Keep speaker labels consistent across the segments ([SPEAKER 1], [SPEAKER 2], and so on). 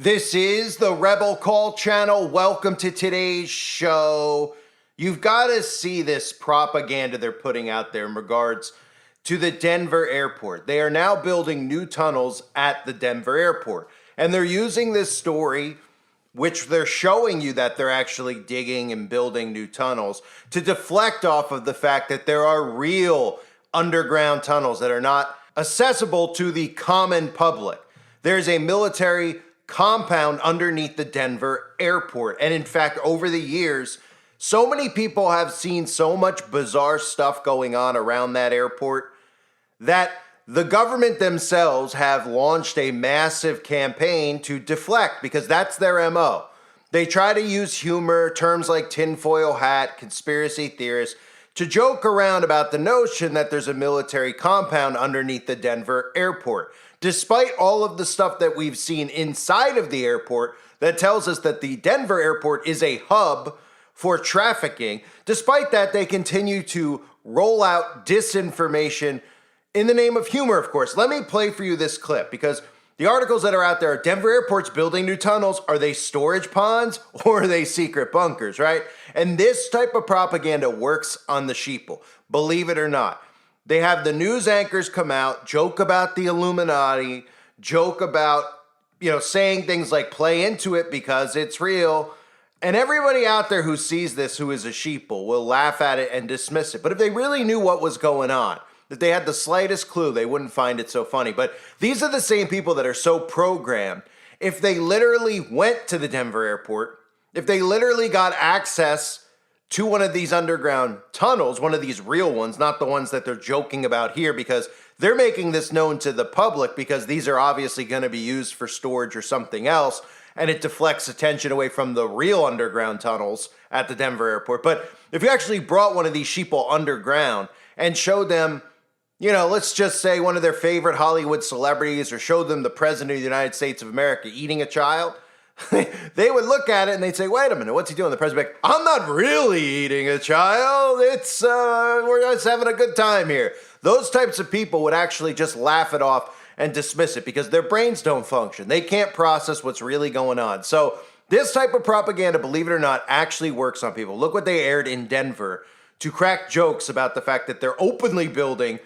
[SPEAKER 1] This is the Rebel Call channel. Welcome to today's show. You've got to see this propaganda they're putting out there in regards to the Denver airport. They are now building new tunnels at the Denver airport. And they're using this story, which they're showing you that they're actually digging and building new tunnels, to deflect off of the fact that there are real underground tunnels that are not accessible to the common public. There's a military compound underneath the Denver airport. And in fact, over the years, so many people have seen so much bizarre stuff going on around that airport that the government themselves have launched a massive campaign to deflect, because that's their MO. They try to use humor, terms like tinfoil hat, conspiracy theorists, to joke around about the notion that there's a military compound underneath the Denver airport. Despite all of the stuff that we've seen inside of the airport that tells us that the Denver airport is a hub for trafficking, despite that, they continue to roll out disinformation in the name of humor, of course. Let me play for you this clip, because the articles that are out there are Denver airport's building new tunnels. Are they storage ponds or are they secret bunkers, right? And this type of propaganda works on the sheeple, believe it or not. They have the news anchors come out, joke about the Illuminati, joke about, saying things like play into it because it's real. And everybody out there who sees this, who is a sheeple, will laugh at it and dismiss it. But if they really knew what was going on, if they had the slightest clue, they wouldn't find it so funny. But these are the same people that are so programmed. If they literally went to the Denver airport, if they literally got access to one of these underground tunnels, one of these real ones, not the ones that they're joking about here, because they're making this known to the public because these are obviously going to be used for storage or something else, and it deflects attention away from the real underground tunnels at the Denver airport. But if you actually brought one of these sheeple underground and showed them, let's just say one of their favorite Hollywood celebrities, or showed them the President of the United States of America eating a child, they would look at it and they'd say, wait a minute, what's he doing? The president would be like, I'm not really eating a child. We're just having a good time here. Those types of people would actually just laugh it off and dismiss it because their brains don't function. They can't process what's really going on. So this type of propaganda, believe it or not, actually works on people. Look what they aired in Denver to crack jokes about the fact that they're openly building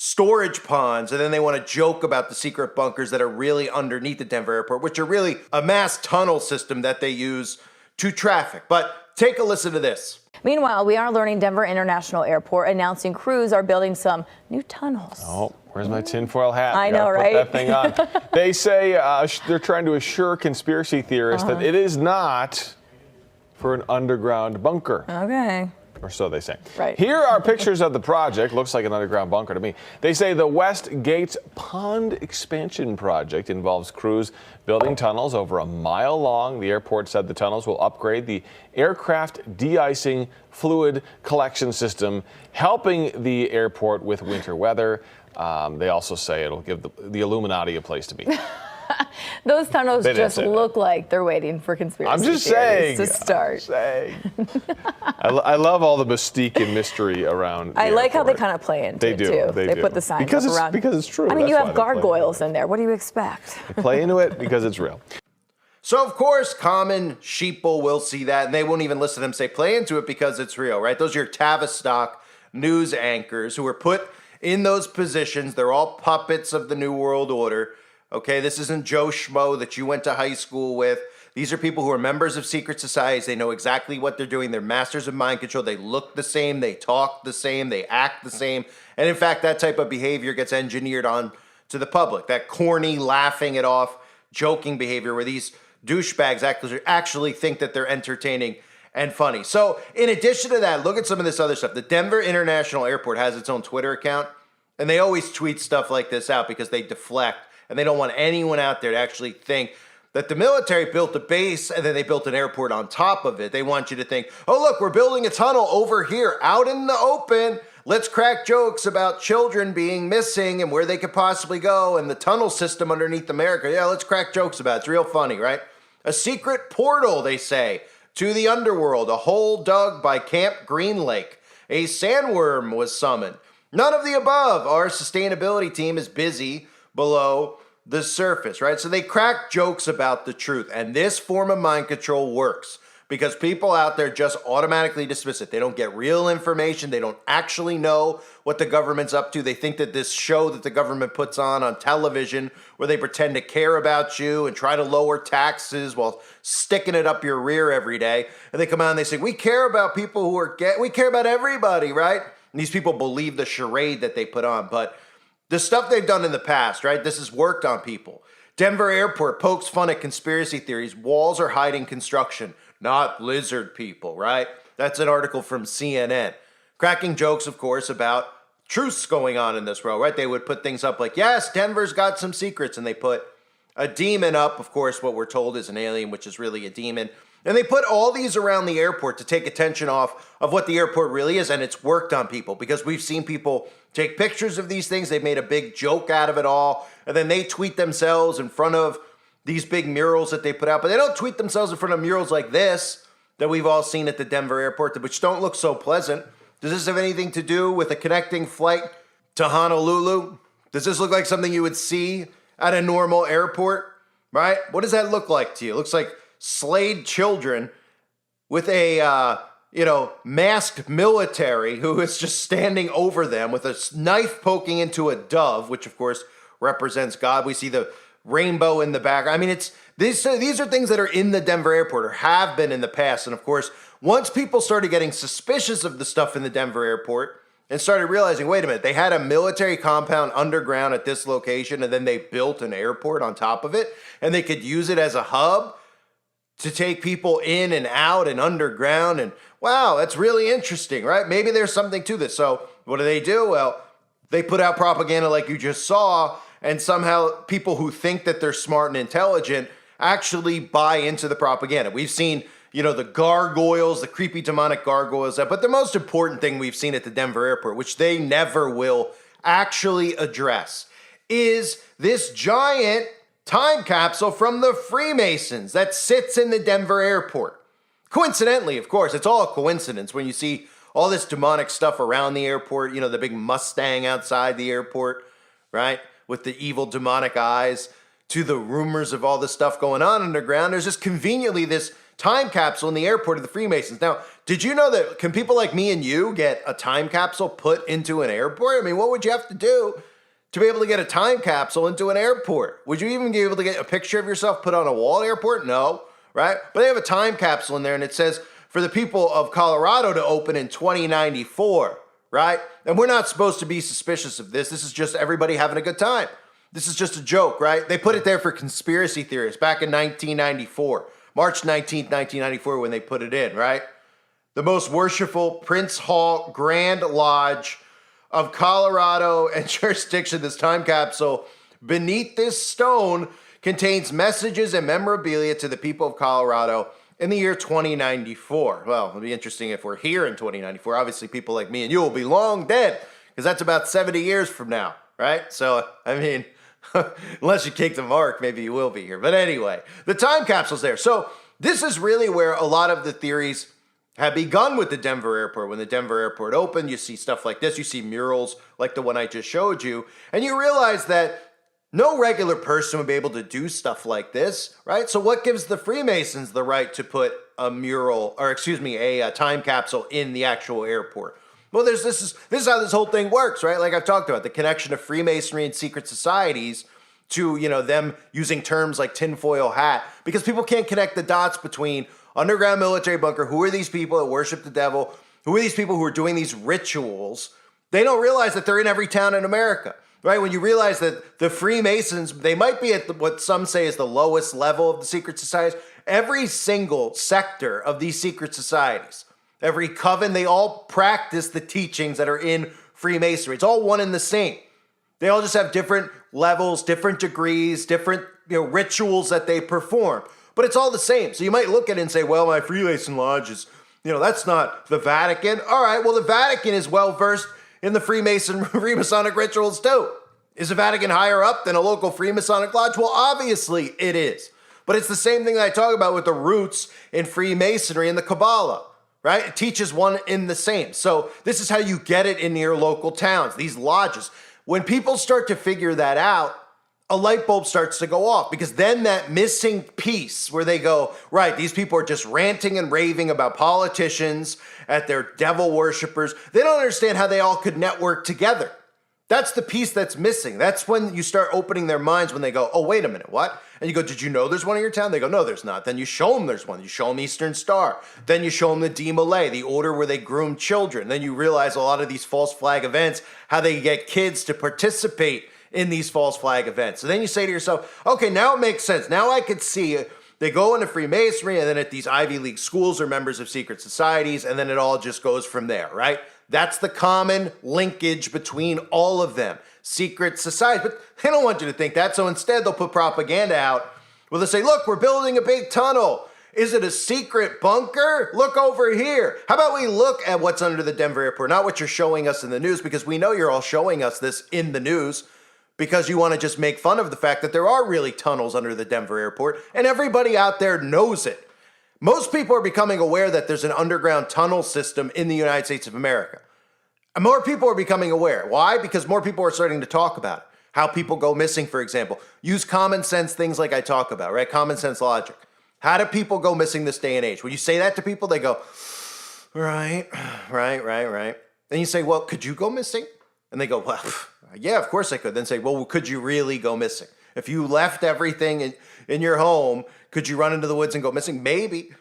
[SPEAKER 1] storage ponds, and then they want to joke about the secret bunkers that are really underneath the Denver airport, which are really a mass tunnel system that they use to traffic. But take a listen to this.
[SPEAKER 2] Meanwhile, we are learning Denver International Airport announcing crews are building some new tunnels.
[SPEAKER 3] Oh, where's my tinfoil hat?
[SPEAKER 2] I know, right?
[SPEAKER 3] Put that thing on. They say they're trying to assure conspiracy theorists that it is not for an underground bunker.
[SPEAKER 2] Okay.
[SPEAKER 3] Or so they say.
[SPEAKER 2] Right.
[SPEAKER 3] Here are pictures of the project. Looks like an underground bunker to me. They say the West Gates Pond expansion project involves crews building tunnels over a mile long. The airport said the tunnels will upgrade the aircraft de-icing fluid collection system, helping the airport with winter weather. They also say it'll give the Illuminati a place to be.
[SPEAKER 2] Those tunnels just look like they're waiting for conspiracy theories to start.
[SPEAKER 3] I'm just saying. I love all the mystique and mystery around.
[SPEAKER 2] I like how they kind of play into
[SPEAKER 3] it too.
[SPEAKER 2] They put the signs up around.
[SPEAKER 3] Because it's true.
[SPEAKER 2] I mean, you have gargoyles in there. What do you expect?
[SPEAKER 3] They play into it because it's real.
[SPEAKER 1] So, of course, common sheeple will see that, and they won't even listen to them say play into it because it's real, right? Those are your Tavistock news anchors who were put in those positions. They're all puppets of the New World Order. Okay, this isn't Joe Schmo that you went to high school with. These are people who are members of secret societies. They know exactly what they're doing. They're masters of mind control. They look the same. They talk the same. They act the same. And in fact, that type of behavior gets engineered on to the public. That corny, laughing it off, joking behavior where these douchebags actually think that they're entertaining and funny. So in addition to that, look at some of this other stuff. The Denver International Airport has its own Twitter account, and they always tweet stuff like this out because they deflect. And they don't want anyone out there to actually think that the military built a base and then they built an airport on top of it. They want you to think, oh, look, we're building a tunnel over here out in the open. Let's crack jokes about children being missing and where they could possibly go and the tunnel system underneath America. Yeah, let's crack jokes about it. It's real funny, right? A secret portal, they say, to the underworld. A hole dug by Camp Green Lake. A sandworm was summoned. None of the above. Our sustainability team is busy below the surface, right? So they crack jokes about the truth. And this form of mind control works because people out there just automatically dismiss it. They don't get real information. They don't actually know what the government's up to. They think that this show that the government puts on television where they pretend to care about you and try to lower taxes while sticking it up your rear every day. And they come out and they say, we care about people who are we care about everybody, right? And these people believe the charade that they put on. But the stuff they've done in the past, right? This has worked on people. Denver Airport pokes fun at conspiracy theories. Walls are hiding construction, not lizard people, right? That's an article from CNN. Cracking jokes, of course, about truths going on in this world, right? They would put things up like, yes, Denver's got some secrets. And they put a demon up, of course, what we're told is an alien, which is really a demon. And they put all these around the airport to take attention off of what the airport really is. And it's worked on people because we've seen people take pictures of these things. They've made a big joke out of it all. And then they tweet themselves in front of these big murals that they put out. But they don't tweet themselves in front of murals like this that we've all seen at the Denver airport, which don't look so pleasant. Does this have anything to do with a connecting flight to Honolulu? Does this look like something you would see at a normal airport, right? What does that look like to you? It looks like slayed children with a, masked military who is just standing over them with a knife poking into a dove, which of course represents God. We see the rainbow in the back. I mean, these are things that are in the Denver airport or have been in the past. And of course, once people started getting suspicious of the stuff in the Denver airport and started realizing, wait a minute, they had a military compound underground at this location and then they built an airport on top of it and they could use it as a hub to take people in and out and underground. And wow, that's really interesting, right? Maybe there's something to this. So what do? Well, they put out propaganda like you just saw, and somehow people who think that they're smart and intelligent actually buy into the propaganda. We've seen, the gargoyles, the creepy demonic gargoyles, but the most important thing we've seen at the Denver airport, which they never will actually address, is this giant time capsule from the Freemasons that sits in the Denver airport. Coincidentally, of course, it's all a coincidence when you see all this demonic stuff around the airport, the big Mustang outside the airport, right? With the evil demonic eyes, to the rumors of all the stuff going on underground. There's just conveniently this time capsule in the airport of the Freemasons. Now, did you know that can people like me and you get a time capsule put into an airport? I mean, what would you have to do to be able to get a time capsule into an airport? Would you even be able to get a picture of yourself put on a wall at an airport? No, right? But they have a time capsule in there and it says for the people of Colorado to open in 2094, right? And we're not supposed to be suspicious of this. This is just everybody having a good time. This is just a joke, right? They put it there for conspiracy theorists back in 1994, March 19th, 1994 when they put it in, right? The most worshipful Prince Hall Grand Lodge of Colorado and jurisdiction, this time capsule beneath this stone contains messages and memorabilia to the people of Colorado in the year 2094. Well, it'll be interesting if we're here in 2094. Obviously, people like me and you will be long dead because that's about 70 years from now, right? So, I mean, unless you kick the mark, maybe you will be here. But anyway, the time capsule's there. So this is really where a lot of the theories have begun with the Denver airport. When the Denver airport opened, you see stuff like this. You see murals like the one I just showed you. And you realize that no regular person would be able to do stuff like this, right? So what gives the Freemasons the right to put a mural, or a time capsule in the actual airport? Well, this is how this whole thing works, right? Like I've talked about, the connection of Freemasonry and secret societies to, them using terms like tinfoil hat, because people can't connect the dots between underground military bunker. Who are these people that worship the devil? Who are these people who are doing these rituals? They don't realize that they're in every town in America, right? When you realize that the Freemasons, they might be at what some say is the lowest level of the secret societies. Every single sector of these secret societies, every coven, they all practice the teachings that are in Freemasonry. It's all one and the same. They all just have different levels, different degrees, different rituals that they perform. But it's all the same. So you might look at it and say, well, my Freemason lodge is, that's not the Vatican. All right, well, the Vatican is well-versed in the Freemasonic rituals too. Is the Vatican higher up than a local Freemasonic lodge? Well, obviously it is. But it's the same thing that I talk about with the roots in Freemasonry and the Kabbalah, right? It teaches one in the same. So this is how you get it in your local towns, these lodges. When people start to figure that out, a light bulb starts to go off, because then that missing piece where they go, right, these people are just ranting and raving about politicians at their devil worshippers. They don't understand how they all could network together. That's the piece that's missing. That's when you start opening their minds, when they go, oh, wait a minute, what? And you go, did you know there's one in your town? They go, no, there's not. Then you show them there's one. You show them Eastern Star. Then you show them the D Malay, the order where they groom children. Then you realize a lot of these false flag events, how they get kids to participate in these false flag events. So then you say to yourself, okay, now it makes sense. Now I could see it. They go into Freemasonry, and then at these Ivy League schools are members of secret societies, and then it all just goes from there, right? That's the common linkage between all of them, secret societies. But they don't want you to think that, so instead they'll put propaganda out where they'll say, look, we're building a big tunnel. Is it a secret bunker? Look over here. How about we look at what's under the Denver airport, not what you're showing us in the news, because we know you're all showing us this in the news because you want to just make fun of the fact that there are really tunnels under the Denver airport, and everybody out there knows it. Most people are becoming aware that there's an underground tunnel system in the United States of America. And more people are becoming aware. Why? Because more people are starting to talk about it. How people go missing, for example. Use common sense things like I talk about, right? Common sense logic. How do people go missing this day and age? When you say that to people, they go, right. Then you say, well, could you go missing? And they go, well, yeah, of course I could. Then say, well, could you really go missing? If you left everything in your home, could you run into the woods and go missing? Maybe,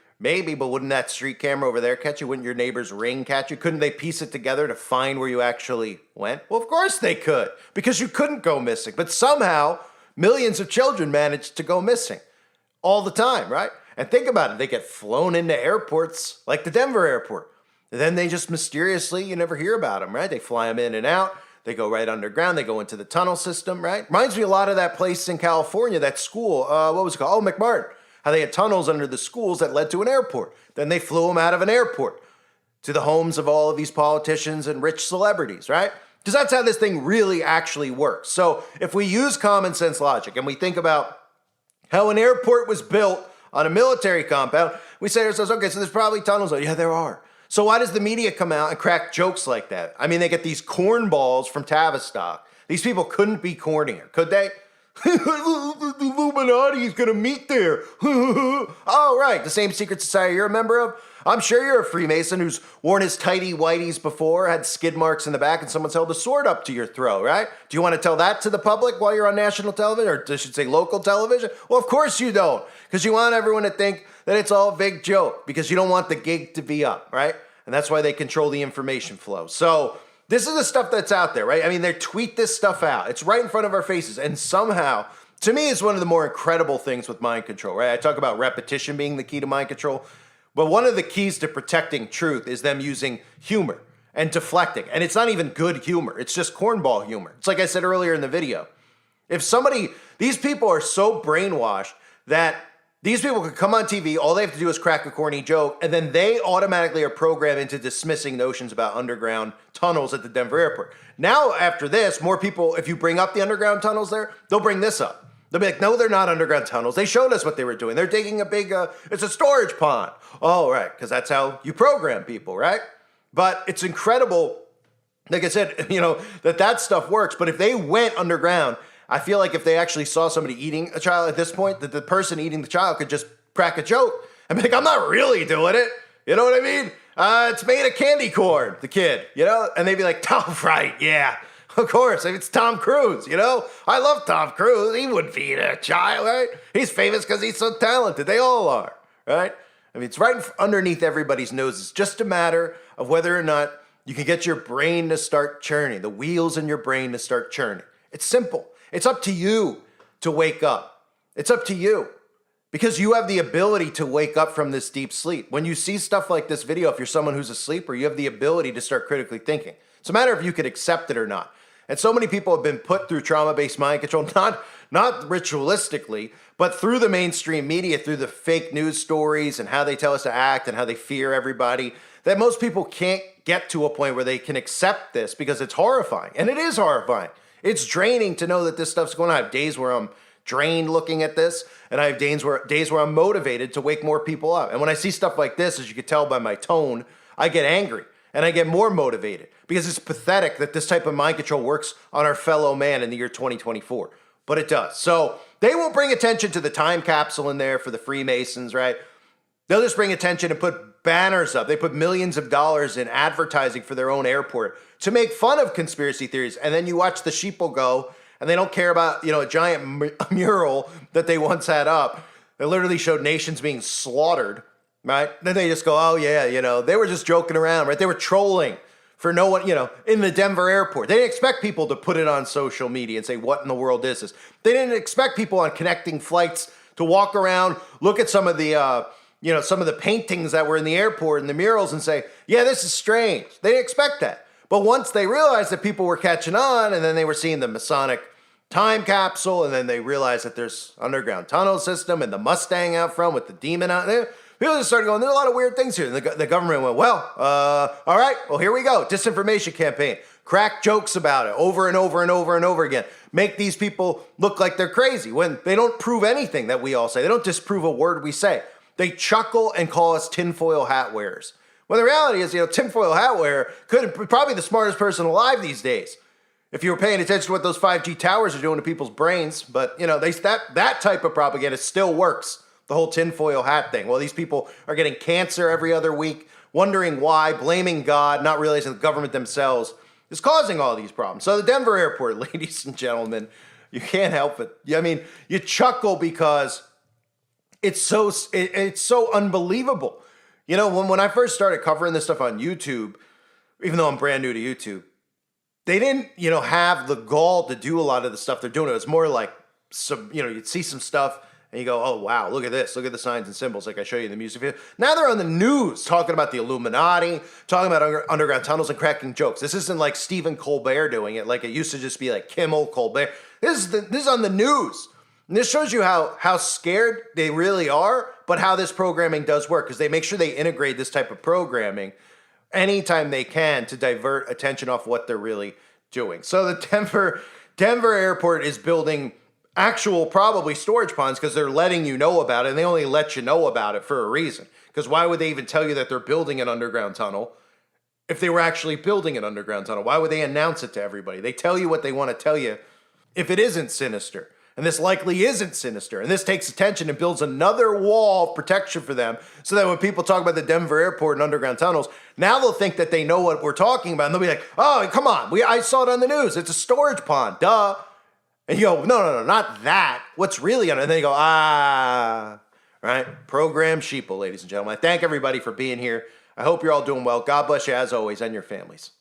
[SPEAKER 1] but wouldn't that street camera over there catch you? Wouldn't your neighbor's ring catch you? Couldn't they piece it together to find where you actually went? Well, of course they could, because you couldn't go missing. But somehow, millions of children managed to go missing all the time, right? And think about it. They get flown into airports like the Denver airport. And then they just mysteriously, you never hear about them, right? They fly them in and out. They go right underground. They go into the tunnel system, right? Reminds me a lot of that place in California, that school. What was it called? Oh, McMartin. How they had tunnels under the schools that led to an airport. Then they flew them out of an airport to the homes of all of these politicians and rich celebrities, right? Because that's how this thing really actually works. So if we use common sense logic and we think about how an airport was built on a military compound, we say to ourselves, okay, so there's probably tunnels. Yeah, there are. So why does the media come out and crack jokes like that? I mean, they get these cornballs from Tavistock. These people couldn't be cornier, could they? The Illuminati is going to meet there. Oh, right. The same secret society you're a member of? I'm sure you're a Freemason who's worn his tighty whities before, had skid marks in the back, and someone's held a sword up to your throat, right? Do you want to tell that to the public while you're on national television, or I should say local television? Well, of course you don't, because you want everyone to think that it's all a big joke, because you don't want the gig to be up, right? And that's why they control the information flow. So this is the stuff that's out there, right? I mean, they tweet this stuff out. It's right in front of our faces. And somehow, to me, it's one of the more incredible things with mind control, right? I talk about repetition being the key to mind control. But one of the keys to protecting truth is them using humor and deflecting. And it's not even good humor. It's just cornball humor. It's like I said earlier in the video. These people are so brainwashed that these people could come on TV, all they have to do is crack a corny joke, and then they automatically are programmed into dismissing notions about underground tunnels at the Denver airport. Now, after this, more people, if you bring up the underground tunnels there, they'll bring this up. They'll be like, no, they're not underground tunnels. They showed us what they were doing. They're digging a big, it's a storage pond. Oh, right, because that's how you program people, right? But it's incredible, like I said, that stuff works. But if they went underground, I feel like if they actually saw somebody eating a child at this point, that the person eating the child could just crack a joke and be like, I'm not really doing it. You know what I mean? It's made of candy corn, the kid, And they'd be like, Tom, right, yeah. Of course, it's Tom Cruise, I love Tom Cruise. He wouldn't feed a child, right? He's famous because he's so talented. They all are, right? I mean, it's right underneath everybody's nose. It's just a matter of whether or not you can get your brain to start churning, the wheels in your brain to start churning. It's simple. It's up to you to wake up. It's up to you. Because you have the ability to wake up from this deep sleep. When you see stuff like this video, if you're someone who's a sleeper, you have the ability to start critically thinking. It's a matter of you could accept it or not. And so many people have been put through trauma-based mind control, not ritualistically, but through the mainstream media, through the fake news stories and how they tell us to act and how they fear everybody, that most people can't get to a point where they can accept this because it's horrifying. And it is horrifying. It's draining to know that this stuff's going on. I have days where I'm drained looking at this, and I have days where I'm motivated to wake more people up. And when I see stuff like this, as you can tell by my tone, I get angry. And I get more motivated because it's pathetic that this type of mind control works on our fellow man in the year 2024. but it does. So they will bring attention to the time capsule in there for the Freemasons, right? They'll just bring attention and put banners up. They put millions of dollars in advertising for their own airport to make fun of conspiracy theories. And then you watch the sheeple go, and they don't care about, a giant mural that they once had up. They literally showed nations being slaughtered, right? Then they just go, oh yeah, they were just joking around, right? They were trolling for no one, in the Denver airport. They didn't expect people to put it on social media and say, what in the world is this? They didn't expect people on connecting flights to walk around, look at some of the, some of the paintings that were in the airport and the murals and say, yeah, this is strange. They didn't expect that. But once they realized that people were catching on, and then they were seeing the Masonic time capsule, and then they realized that there's underground tunnel system and the Mustang out front with the demon out there, people just started going, there's a lot of weird things here. And the government went, well, all right, well, here we go. Disinformation campaign. Crack jokes about it over and over and over and over again. Make these people look like they're crazy when they don't prove anything that we all say. They don't disprove a word we say. They chuckle and call us tinfoil hat wearers. Well, the reality is, tinfoil hat wearer probably the smartest person alive these days, if you were paying attention to what those 5G towers are doing to people's brains. But, that type of propaganda still works, the whole tinfoil hat thing. Well, these people are getting cancer every other week, wondering why, blaming God, not realizing the government themselves is causing all these problems. So the Denver airport, ladies and gentlemen, you can't help it. You chuckle because it's so unbelievable. When I first started covering this stuff on YouTube, even though I'm brand new to YouTube, they didn't, have the gall to do a lot of the stuff they're doing. It was more like you'd see some stuff and you go, oh, wow, look at this. Look at the signs and symbols like I show you in the music video. Now they're on the news talking about the Illuminati, talking about underground tunnels and cracking jokes. This isn't like Stephen Colbert doing it like it used to just be like Kimmel, Colbert. This is on the news. And this shows you how scared they really are, but how this programming does work, because they make sure they integrate this type of programming anytime they can to divert attention off what they're really doing. So the Denver airport is building actual probably storage ponds because they're letting you know about it, and they only let you know about it for a reason. Because why would they even tell you that they're building an underground tunnel if they were actually building an underground tunnel? Why would they announce it to everybody? They tell you what they want to tell you if it isn't sinister. And this likely isn't sinister. And this takes attention and builds another wall of protection for them so that when people talk about the Denver airport and underground tunnels, now they'll think that they know what we're talking about. And they'll be like, oh, come on. I saw it on the news. It's a storage pond. Duh. And you go, no, not that. What's really on it? And then you go, right? Program sheeple, ladies and gentlemen. I thank everybody for being here. I hope you're all doing well. God bless you as always and your families.